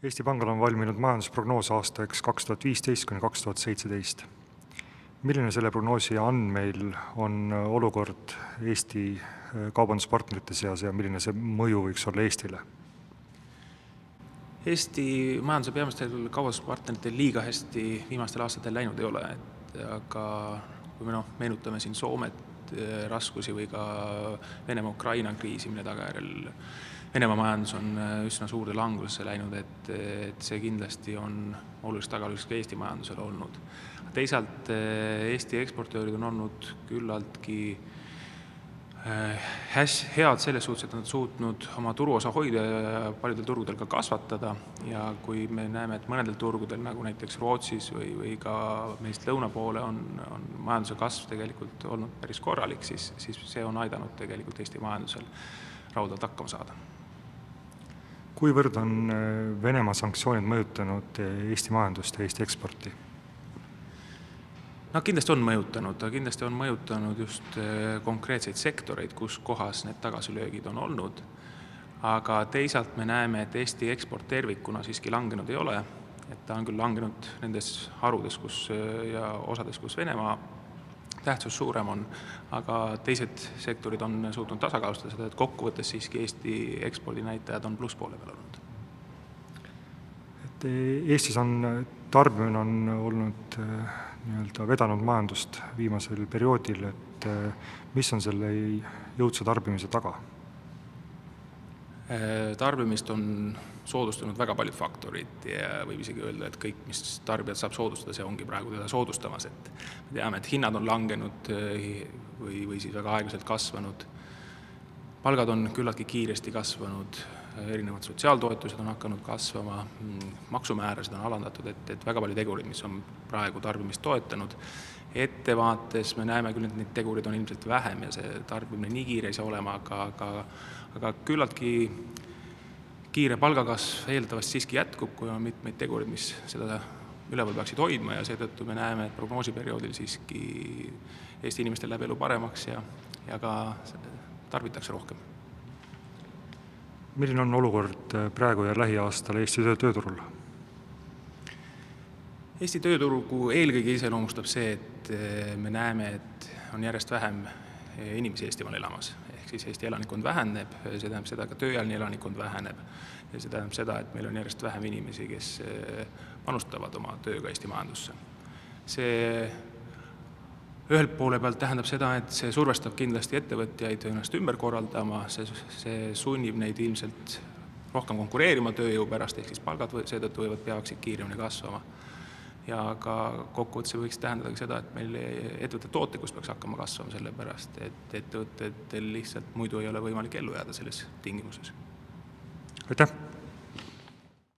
Eesti Pangal on valminud majandusprognoos aastaks 2015–2017. Milline selle prognoosi andmeil on olukord Eesti kaubanduspartnerite seas ja milline see mõju võiks olla Eestile? Eesti majanduse peamistel kaubanduspartneritel liiga hästi viimastel aastatel läinud ei ole, aga kui me meenutame siin Soomet, raskusi või ka Venemaa-Ukraina kriisi, mille tagajärjel Venemaa majandus on üsna suurde langusesse läinud, et see kindlasti on oluliseks tagalüks ka Eesti majandusele olnud. Teisalt Eesti eksportöörid on olnud küllaltki head selles suhtes, et nad suutnud oma turuosa hoida ja paljudel turgudel ka kasvatada, ja kui me näeme, et mõnedel turgudel, nagu näiteks Rootsis või ka meist lõuna poole on majanduse kasv tegelikult olnud päris korralik, siis see on aidanud tegelikult Eesti majandusel raudalt hakkama saada. Kuivõrd on Venemaa sanktsioonid mõjutanud Eesti majandust ja Eesti eksporti? Kindlasti on mõjutanud just konkreetseid sektoreid, kus kohas need tagasilöögid on olnud, aga teisalt me näeme, et Eesti eksport tervikuna siiski langenud ei ole, et ta on küll langenud nendes harudes ja osades, kus Venemaa tähtsus suurem on, aga teised sektorid on suutnud tasakaalustada seda, et kokkuvõttes siiski Eesti ekspordinäitajad on plusspoole peal olnud. Eestis on tarbimine olnud vedanud majandust viimasel perioodil, et mis on selle jõudsa tarbimise taga? Tarbimist on soodustanud väga paljud faktorid ja võib isegi öelda, et kõik, mis tarbijad saab soodustada, see ongi praegu teda soodustamas. Et me teame, et hinnad on langenud või siis väga aeglaselt kasvanud. Palgad on küllaltki kiiresti kasvanud, erinevad sotsiaaltoetused on hakanud kasvama, maksumäärasid on alandatud, et väga palju tegurid, mis on praegu tarbimist toetanud. Ettevaates me näeme küll, et neid tegurid on ilmselt vähem ja see tarbimine nii kiire ei saa olema, aga küllaltki kiire palgakasv eeldavast siiski jätkub, kui on mitmeid tegurid, mis seda üleval peaksid hoidma, ja seetõttu me näeme, et prognoosiperioodil siiski Eesti inimestel läheb elu paremaks ja ka tarbitakse rohkem. Milline on olukord praegu ja lähiaastal Eesti tööturul? Eesti tööturgu eelkõige iseloomustab see, et me näeme, et on järjest vähem inimesi Eestimaal elamas. Ehk siis Eesti elanikkond väheneb, see tähendab seda, ka tööealine elanikkond väheneb. Ja see tähendab seda, et meil on järjest vähem inimesi, kes panustavad oma tööga Eesti majandusse. See ühelt poole pealt tähendab seda, et see survestab kindlasti ettevõtjaid ennast ümber korraldama, see sunnib neid ilmselt rohkem konkureerima tööjõu pärast, ehk siis palgad seetõttu peaksid kiiremini kasvama. Ja ka kokkuvõttes võiks tähendada seda, et meil ettevõtte tootlikkus peaks hakkama kasvama selle pärast, et ettevõttetel lihtsalt muidu ei ole võimalik ellu jääda selles tingimuses. Aitäh!